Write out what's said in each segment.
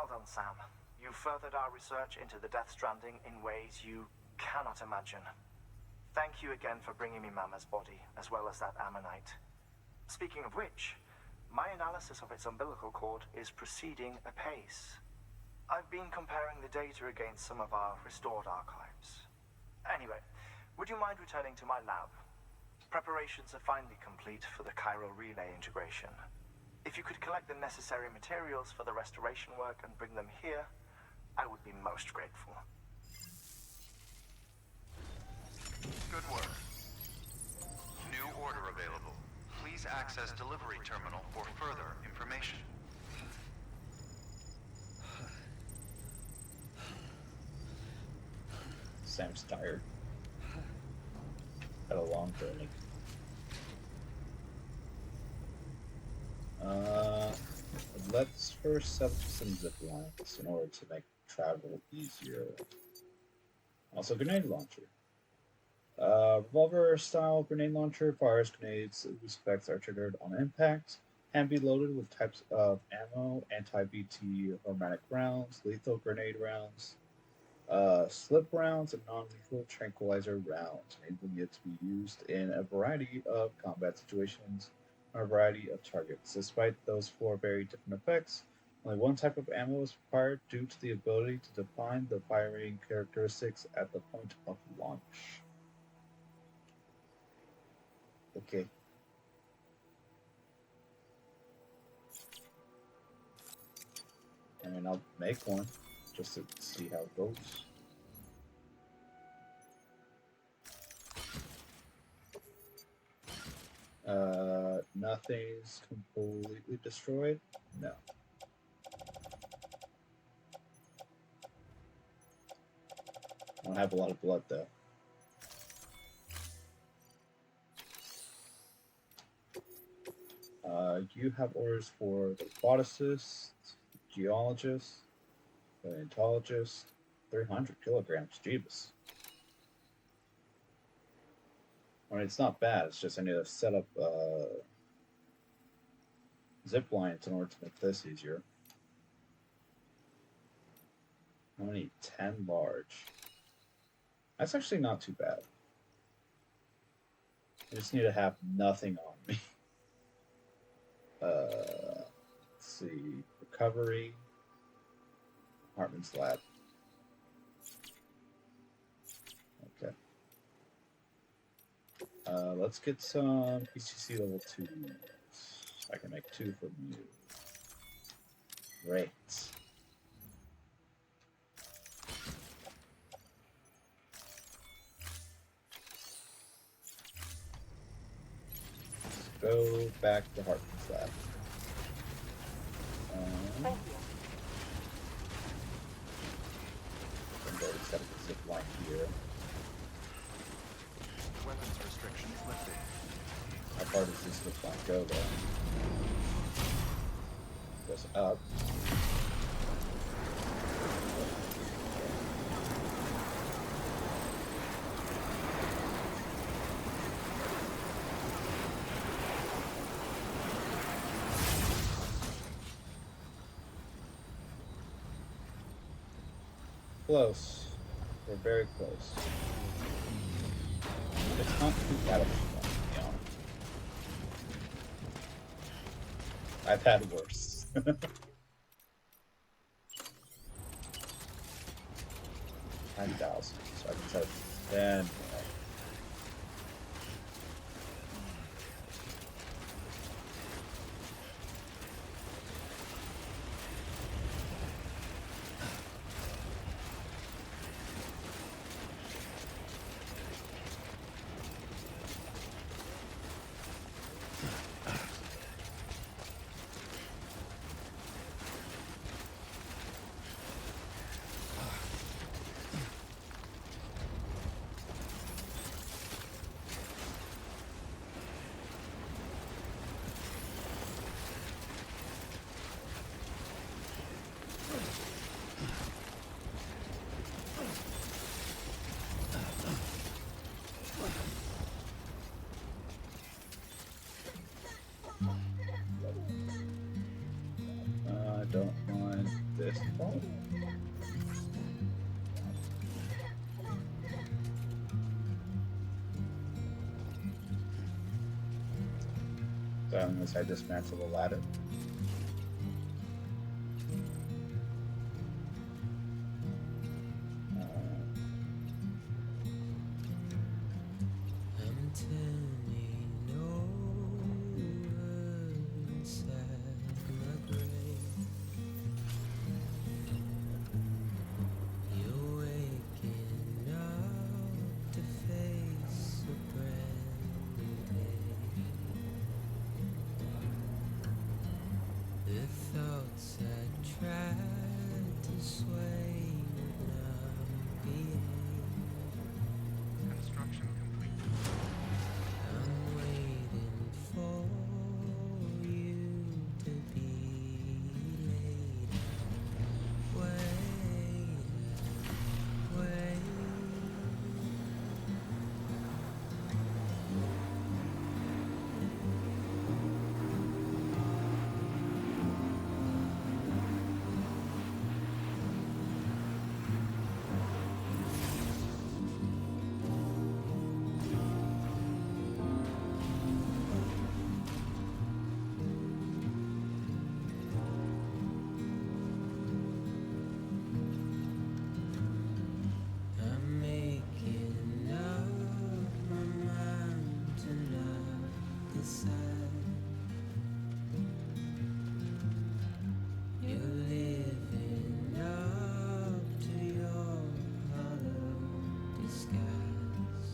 Well done, Sam. You furthered our research into the Death Stranding in ways you cannot imagine. Thank you again for bringing me Mama's body, as well as that ammonite. Speaking of which, my analysis of its umbilical cord is proceeding apace. I've been comparing the data against some of our restored archives. Anyway, would you mind returning to my lab? Preparations are finally complete for the chiral relay integration. If you could collect the necessary materials for the restoration work and bring them here, I would be most grateful. Good work. New order available. Please access delivery terminal for further information. Sam's tired. Had a long journey. Let's first set up some zip lines in order to make travel easier. Also, grenade launcher. Revolver-style grenade launcher fires grenades whose effects are triggered on impact, can be loaded with types of ammo, anti-BT automatic rounds, lethal grenade rounds, slip rounds, and non-lethal tranquilizer rounds, enabling it to be used in a variety of combat situations on a variety of targets. Despite those four very different effects, only one type of ammo is required due to the ability to define the firing characteristics at the point of launch. Okay. I mean, I'll make one just to see how it goes. Nothing's completely destroyed? No. I don't have a lot of blood though. You have orders for the botanicist, geologist, paleontologist, 300 kilograms, jeebus. I mean, it's not bad, it's just I need to set up zip lines in order to make this easier. I need 10 large. That's actually not too bad. I just need to have nothing on me. Let's see. Recovery. Heartman's lab. Okay. Let's get some PCC level 2s. I can make 2 from you. Great. Go back to Heartman's lab. Thank you. I'm going to set up a zip line here. Weapons restrictions lifted. How far does this zip line go, though? Goes up. Close. We're very close. It's not too bad of a one, to be honest. I've had worse. 9,000. So I can set 10 more. Don't mind. this part? So unless I dismantle the ladder. I'm turning over inside my grave. You're waking up to face a brand new day. The thoughts I tried to sway would not behave. Construction complete. I'm waiting for you to be laid out. Wait. I'm making up my mind to not decide. You're living up to your hollow disguise.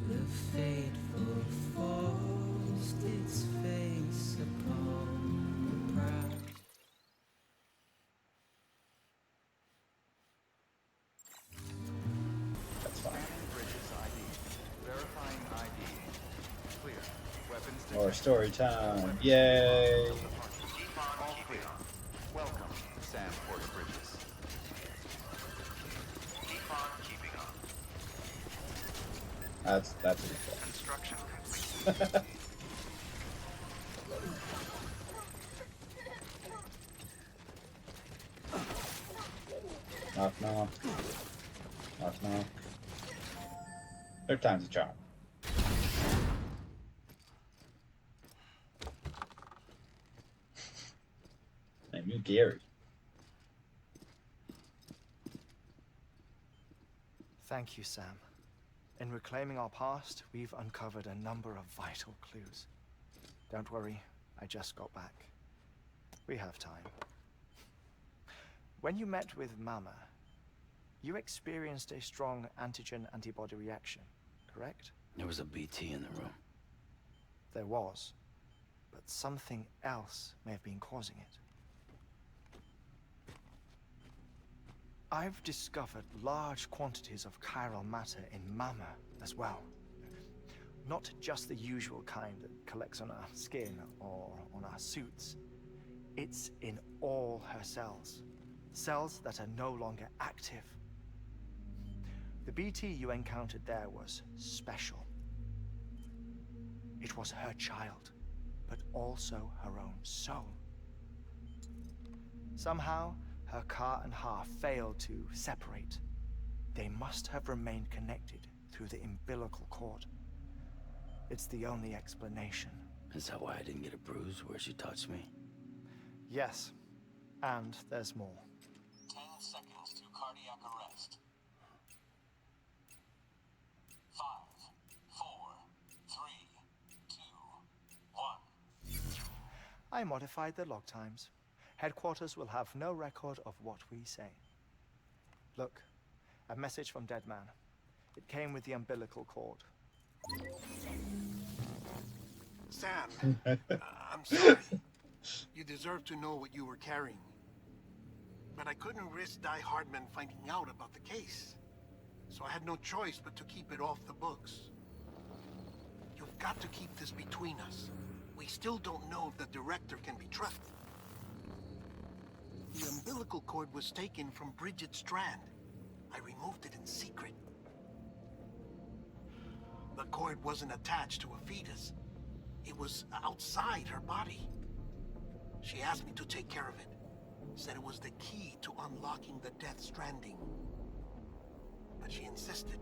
The fateful forced its face upon the proud. That's fine. Scanning bridges ID. Verifying ID. Clear. Weapons More detected. story time. Yay! All clear. Welcome, Sandport Bridges. Keep on keeping up. That's a good Construction complete. Knock, knock. Knock, knock. Third time's a charm. Name you Gary. Thank you, Sam. In reclaiming our past, we've uncovered a number of vital clues. Don't worry, I just got back. We have time. When you met with Mama, you experienced a strong antigen-antibody reaction, correct? There was a BT in the room. There was, but something else may have been causing it. I've discovered large quantities of chiral matter in Mama as well. Not just the usual kind that collects on our skin or on our suits. It's in all her cells. Cells that are no longer active. The BT you encountered there was special. It was her child, but also her own soul. Somehow, her car and half failed to separate. They must have remained connected through the umbilical cord. It's the only explanation. Is that why I didn't get a bruise where she touched me? Yes, and there's more. 10 seconds to cardiac arrest. 5, 4, 3, 2, 1. I modified the log times. Headquarters will have no record of what we say. Look, a message from Deadman. It came with the umbilical cord. Sam, I'm sorry. You deserve to know what you were carrying. But I couldn't risk die-hardman finding out about the case. So I had no choice but to keep it off the books. You've got to keep this between us. We still don't know if the director can be trusted. The umbilical cord was taken from Bridget Strand. I removed it in secret. The cord wasn't attached to a fetus. It was outside her body. She asked me to take care of it. Said it was the key to unlocking the Death Stranding. But she insisted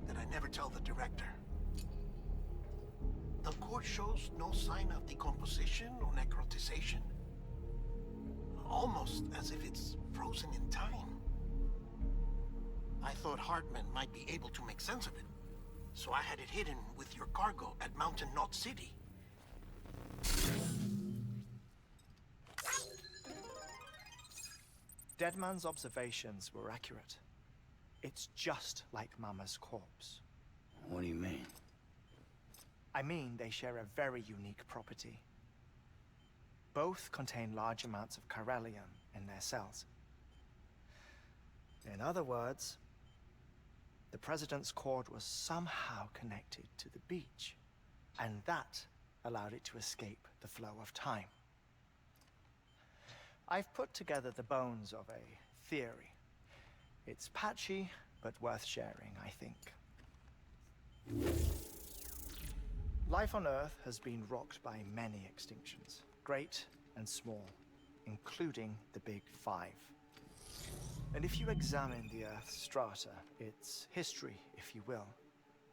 that I never tell the director. The core shows no sign of decomposition or necrotization. Almost as if it's frozen in time. I thought Heartman might be able to make sense of it. So I had it hidden with your cargo at Mountain Knot City. Deadman's observations were accurate. It's just like Mama's corpse. What do you mean? I mean, they share a very unique property. Both contain large amounts of chiralium in their cells. In other words, the president's cord was somehow connected to the beach, and that allowed it to escape the flow of time. I've put together the bones of a theory. It's patchy, but worth sharing, I think. Life on Earth has been rocked by many extinctions, great and small, including the Big Five. And if you examine the Earth's strata, its history, if you will,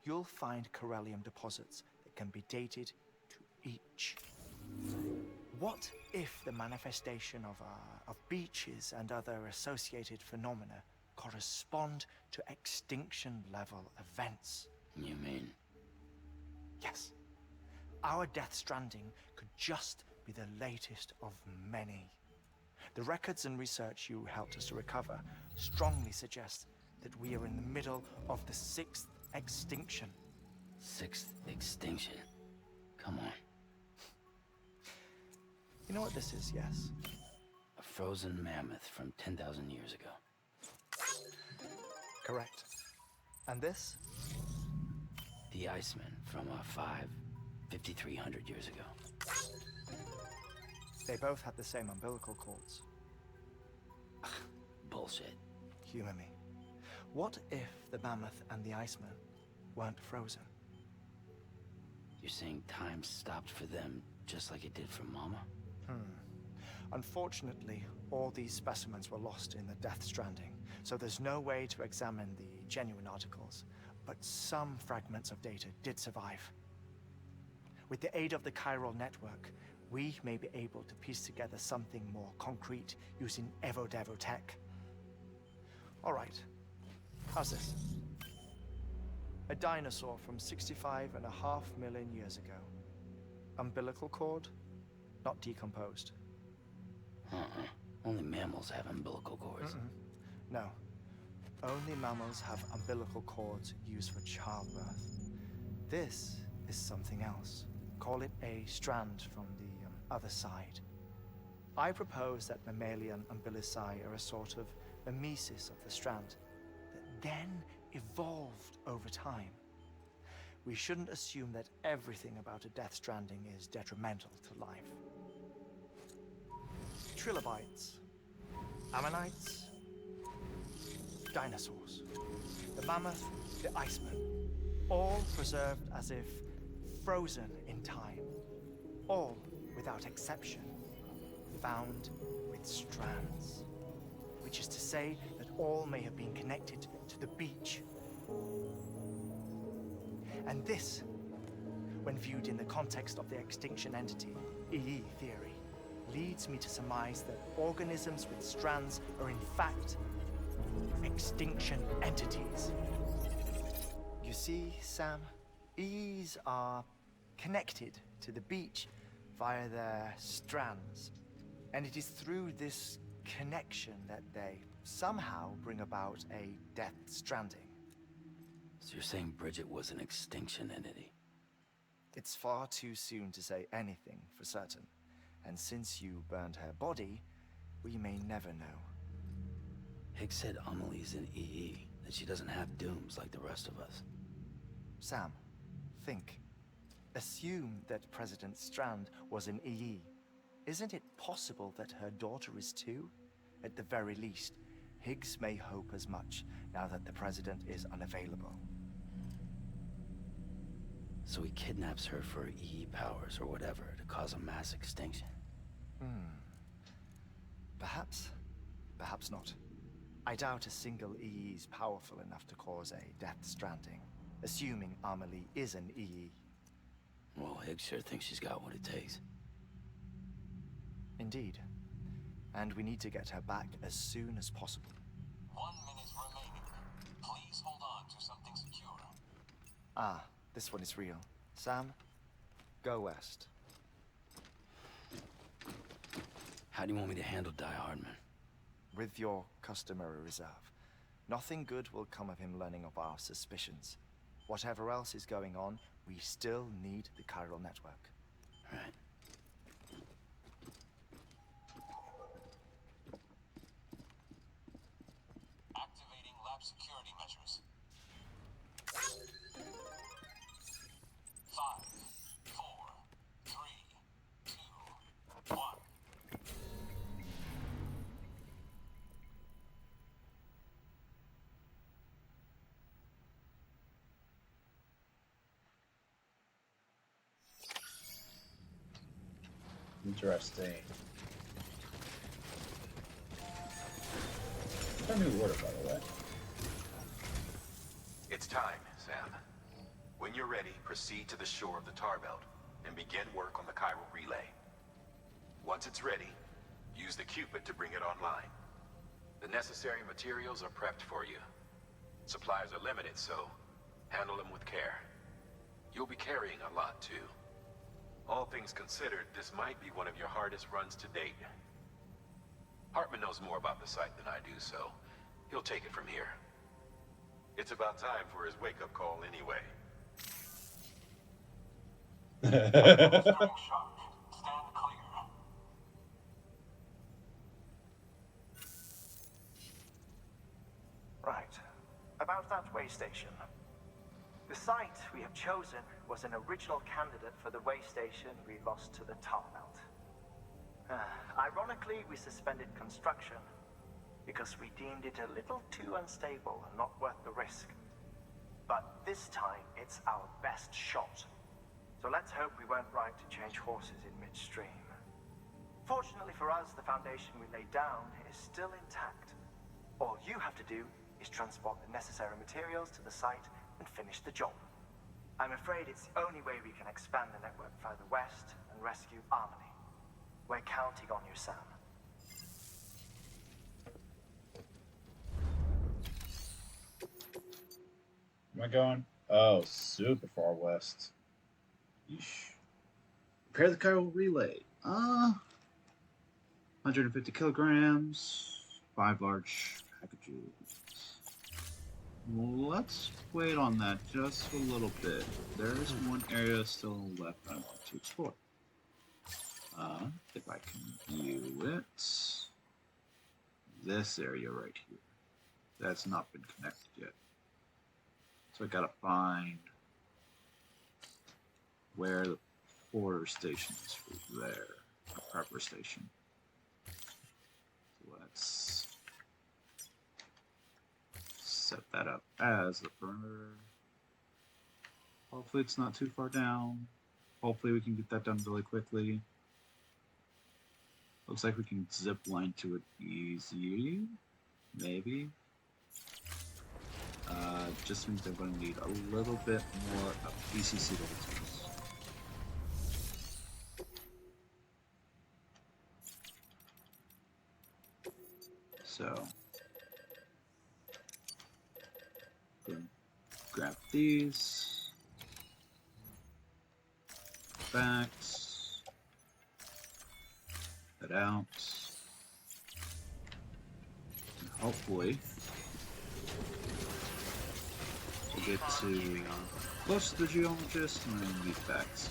you'll find chiralium deposits that can be dated to each. What if the manifestation of beaches and other associated phenomena correspond to extinction-level events? You mean? Yes. Our Death Stranding could just be the latest of many. The records and research you helped us to recover strongly suggest that we are in the middle of the 6th extinction. 6th extinction? Come on. You know what this is, yes? A frozen mammoth from 10,000 years ago. Correct. And this? The Iceman from 5,300 years ago. They both had the same umbilical cords. Bullshit. Humor me. What if the mammoth and the Iceman weren't frozen? You're saying time stopped for them just like it did for Mama? Unfortunately, all these specimens were lost in the Death Stranding, so there's no way to examine the genuine articles, but some fragments of data did survive. With the aid of the chiral network, we may be able to piece together something more concrete using evo-devo tech. All right, how's this? A dinosaur from 65.5 million years ago. Umbilical cord, not decomposed. Only mammals have umbilical cords. No, only mammals have umbilical cords used for childbirth. This is something else. Call it a strand from the other side. I propose that mammalian umbilici are a sort of mimesis of the strand that then evolved over time. We shouldn't assume that everything about a Death Stranding is detrimental to life. Trilobites, ammonites, dinosaurs, the mammoth, the Iceman, all preserved as if frozen in time, all without exception, found with strands, which is to say that all may have been connected to the beach. And this, when viewed in the context of the extinction entity, EE theory, leads me to surmise that organisms with strands are in fact extinction entities. You see, Sam, EEs are connected to the beach via their strands. And it is through this connection that they somehow bring about a Death Stranding. So you're saying Bridget was an extinction entity? It's far too soon to say anything for certain. And since you burned her body, we may never know. Higgs said Amelie's in EE, that she doesn't have dooms like the rest of us. Sam, think. Assume that President Strand was in EE. Isn't it possible that her daughter is too? At the very least, Higgs may hope as much now that the president is unavailable. So he kidnaps her for EE powers or whatever to cause a mass extinction. Perhaps. Perhaps not. I doubt a single EE is powerful enough to cause a death stranding, assuming Amelie is an EE. Well, Higgs sure thinks she's got what it takes. Indeed. And we need to get her back as soon as possible. 1 minute remaining. Please hold on to something secure. Ah, this one is real. Sam, go west. How do you want me to handle die-hardman? With your customary reserve. Nothing good will come of him learning of our suspicions. Whatever else is going on, we still need the chiral network. Right. Activating lab security measures. 5, 4, 3, 2, 1. Interesting. A new order, by the way. It's time, Sam. When you're ready, proceed to the shore of the tar belt and begin work on the chiral relay. Once it's ready, use the Cupid to bring it online. The necessary materials are prepped for you. Supplies are limited, so handle them with care. You'll be carrying a lot, too. All things considered, this might be one of your hardest runs to date. Heartman knows more about the site than I do, so he'll take it from here. It's about time for his wake-up call anyway. Starting shock. Stand clear. Right. About that way station. The site we have chosen was an original candidate for the way station we lost to the tar belt. Ironically, we suspended construction because we deemed it a little too unstable and not worth the risk. But this time, it's our best shot. So let's hope we weren't right to change horses in midstream. Fortunately for us, the foundation we laid down is still intact. All you have to do is transport the necessary materials to the site and finish the job. I'm afraid it's the only way we can expand the network further west and rescue Amelie. We're counting on you, Sam. Am I going? Oh, super far west. Yeesh. Repair the chiral relay. 150 kilograms. 5 large packages. Let's wait on that just a little bit. There is one area still left I want to explore. If I can view it. This area right here. That's not been connected yet. So I gotta find where the porter station is for there. The prepper station. So let's set that up as the perimeter. Hopefully it's not too far down. Hopefully we can get that done really quickly. Looks like we can zip line to it easy. Maybe. Just means I'm going to need a little bit more of PCC level 2s. So, grab these. Backs. Head out. And hopefully, we'll get to close to the geologist and then meet facts.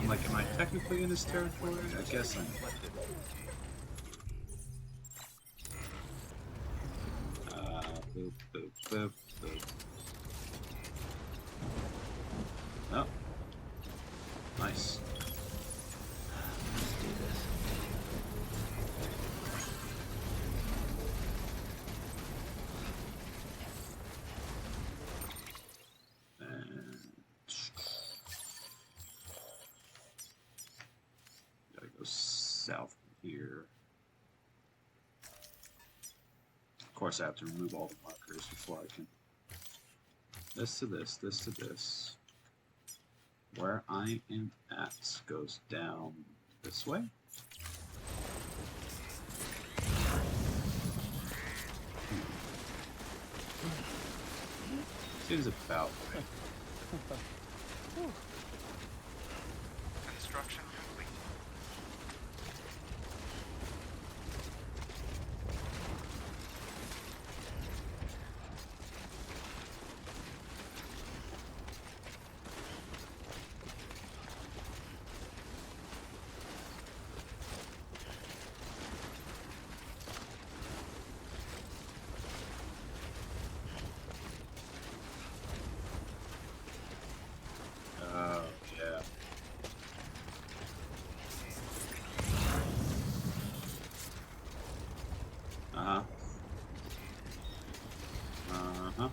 I'm like, am I technically in this territory? I guess I'm. Boop, boop, boop, boop. Oh. Nice. Let's do this. south from here. Of course, I have to remove all the markers before I can. This to this, this to this. Where I am at goes down this way. Seems about right. Construction complete. Oh, yeah. Uh-huh. Uh-huh.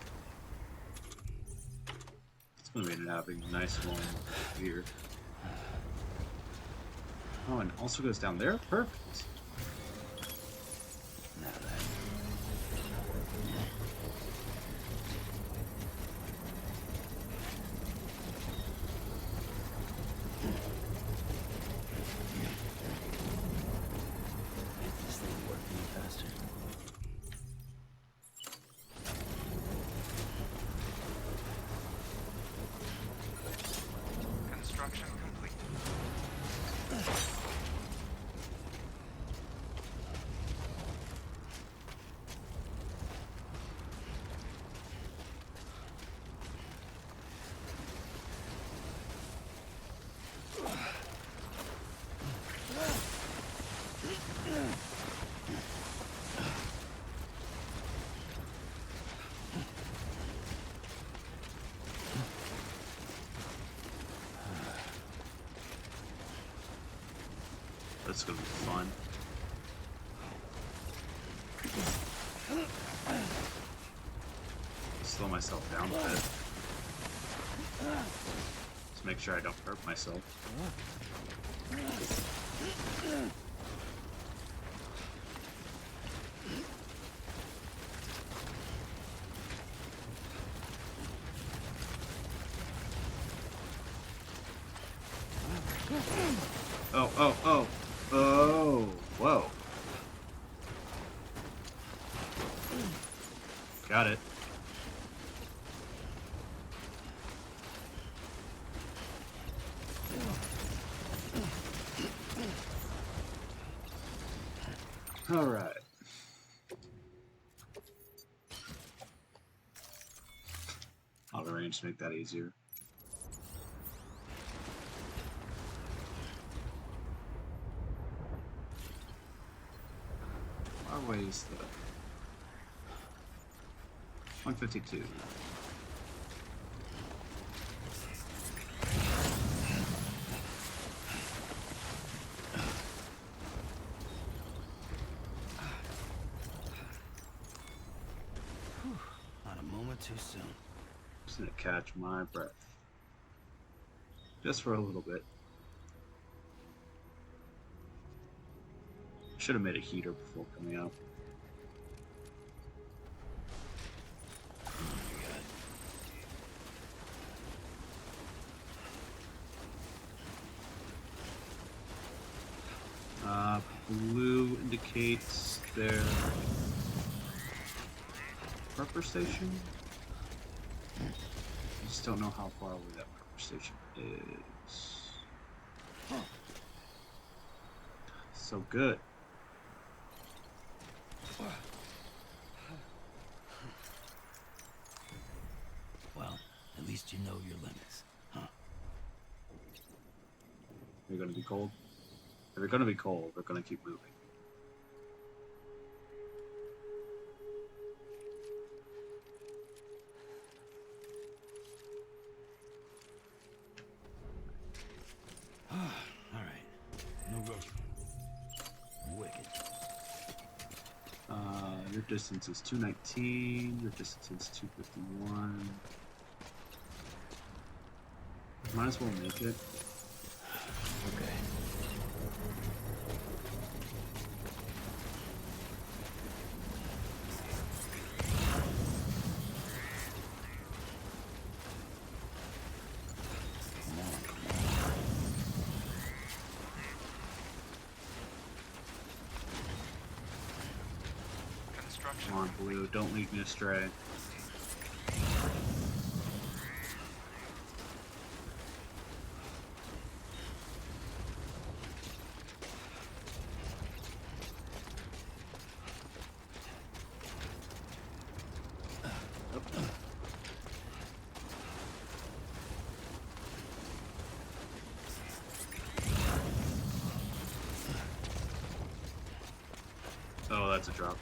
It's gonna be having a nice one here. Oh, and also goes down there? Perfect. Now that. Make this thing work any faster. Construction complete. That's gonna be fun. Slow myself down a bit. Just make sure I don't hurt myself. Oh, oh, oh. Oh, whoa. Got it. All right. I'll arrange to make that easier. Our way is the 152. Not a moment too soon. Just gonna catch my breath. Just for a little bit. Should have made a heater before coming out. Blue indicates their prepper station. I just don't know how far away that prepper station is. So good. Well, at least you know your limits, huh? They're gonna be cold. If they're gonna be cold, they're gonna keep moving. Alright. No rush. Wicked. Your distance is 219, your distance is 251. Might as well make it. Okay. Come on, Blue, don't lead me astray. Oh, that's a drop.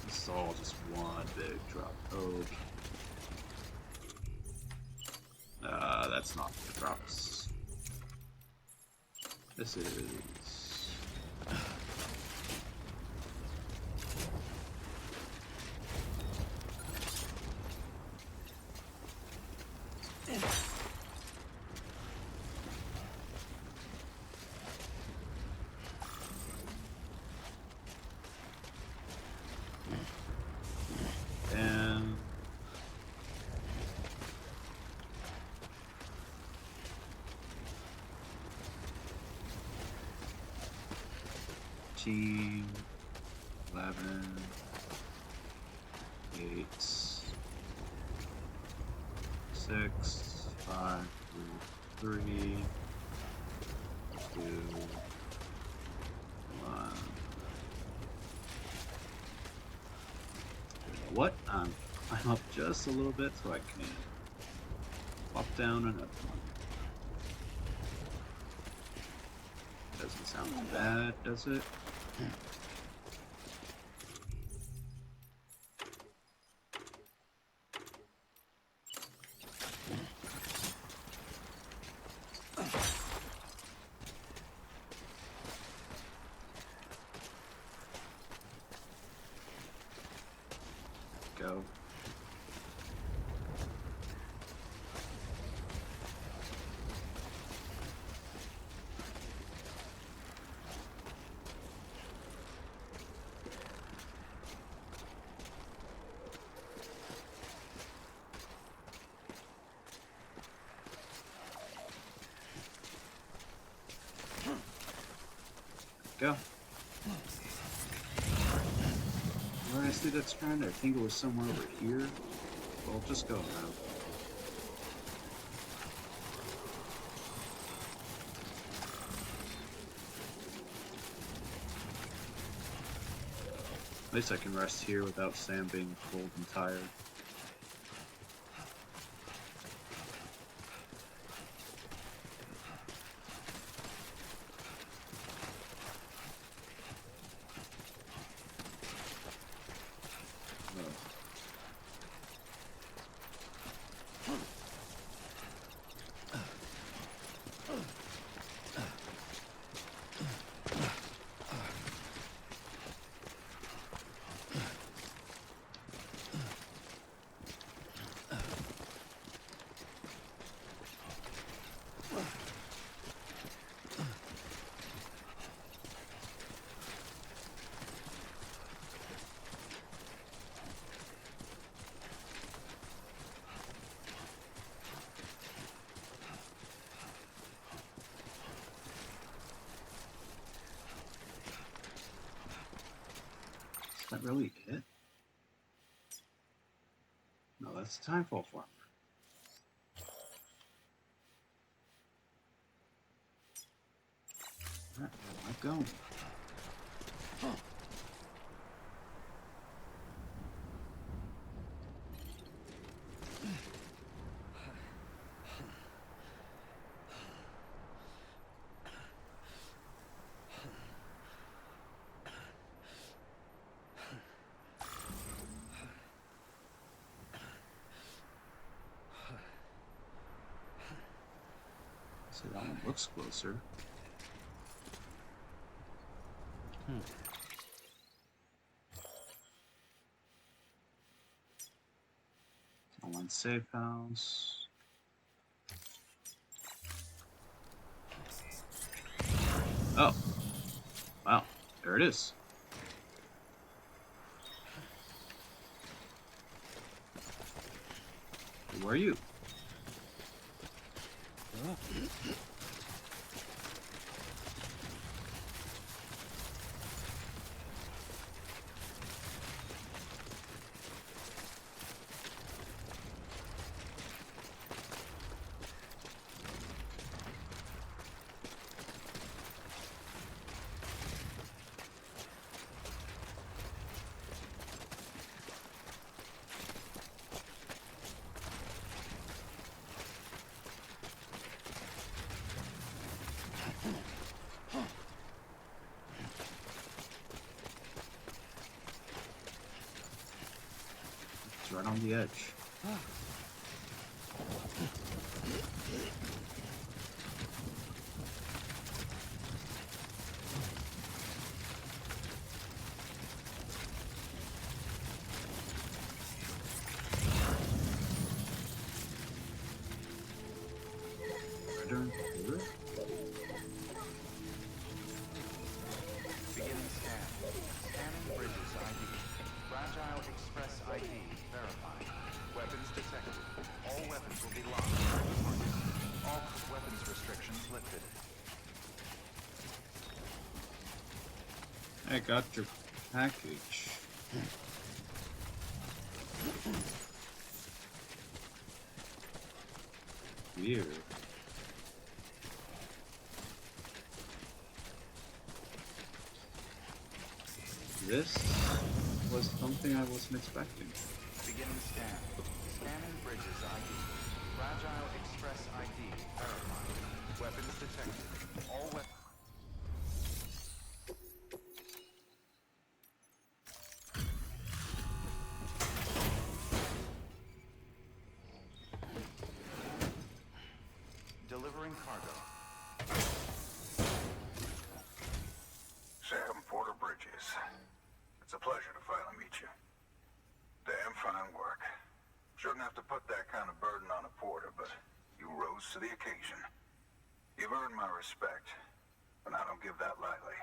This is all just one big drop. Okay. That's not the drops. This is... And... Team 11, 8, 6, 5, 3, 2, 1. What? I'm up just a little bit so I can pop down another one. Doesn't sound too bad, does it? Go. Go. Where did I see that strand? I think it was somewhere over here. Well, just go now. At least I can rest here without Sam being cold and tired. Is that really it? No, that's the timefall farmer. Alright, where am I going? So that one looks closer. One safe house. Oh. Wow. There it is. Who are you? on the edge. Beginning scan. Scanning bridges ID. Fragile Express ID verified. Weapons detected. All weapons will be locked. All weapons restrictions lifted. I got your package. Weird. This was something I wasn't expecting. Beginning scan. Scanning bridges ID. Fragile Express ID verified. Weapons detected. All weapons. Delivering cargo. Sam Porter Bridges. It's a pleasure to finally meet you. Damn fine work. Shouldn't have to put that kind of burden on a porter, but you rose to the occasion. You've earned my respect, and I don't give that lightly.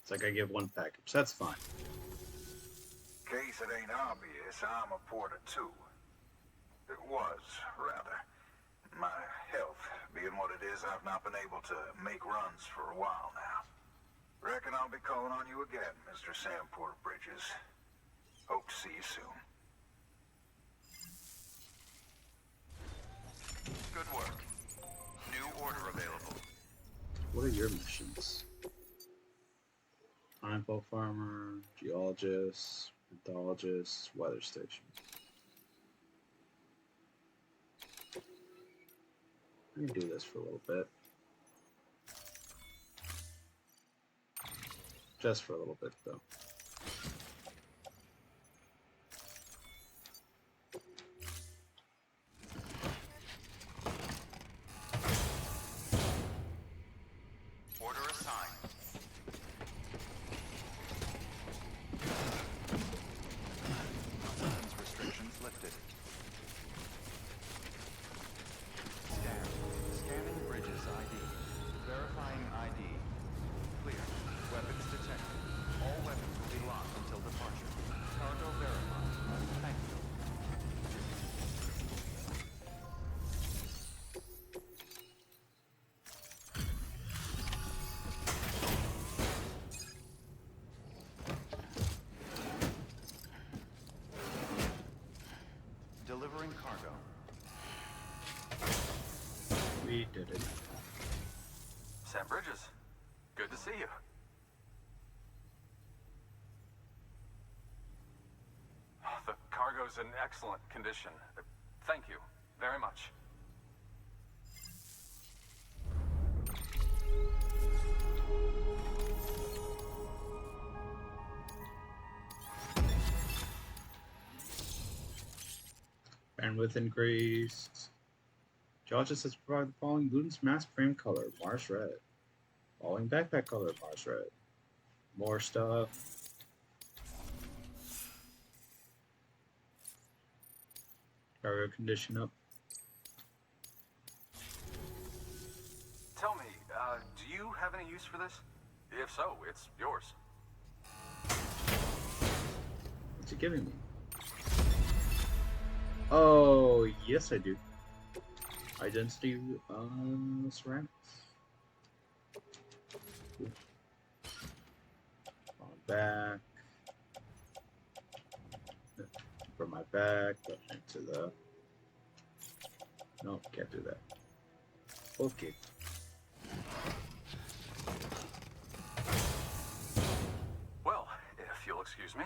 It's like I give one package. That's fine. Case it ain't obvious, I'm a porter too. It was, rather. My health being what it is, I've not been able to make runs for a while now. Reckon I'll be calling on you again, Mr. Sam Porter Bridges. Hope to see you soon. Good work. New order available. What are your missions? Pineapple farmer, geologist, pathologist, weather station. I can do this for a little bit. Just for a little bit, though. Order assigned. Weapons restrictions lifted. Scanning bridges ID. Verifying ID. Clear. Weapons detected. All weapons will be locked until departure. Cargo verified. Thank you. Delivering cargo. We did it. Sam Bridges, good to see you. The cargo's in excellent condition. Thank you very much. Bandwidth increased. Geologist has provided the following Luden's mask frame color, Mars red. Following backpack color, Mars red. More stuff. Cargo condition up. Tell me, do you have any use for this? If so, it's yours. What's he giving me? Oh, yes I do. Identity, ceramics. Cool. On back. From my back, up into the... No, can't do that. Okay. Well, if you'll excuse me.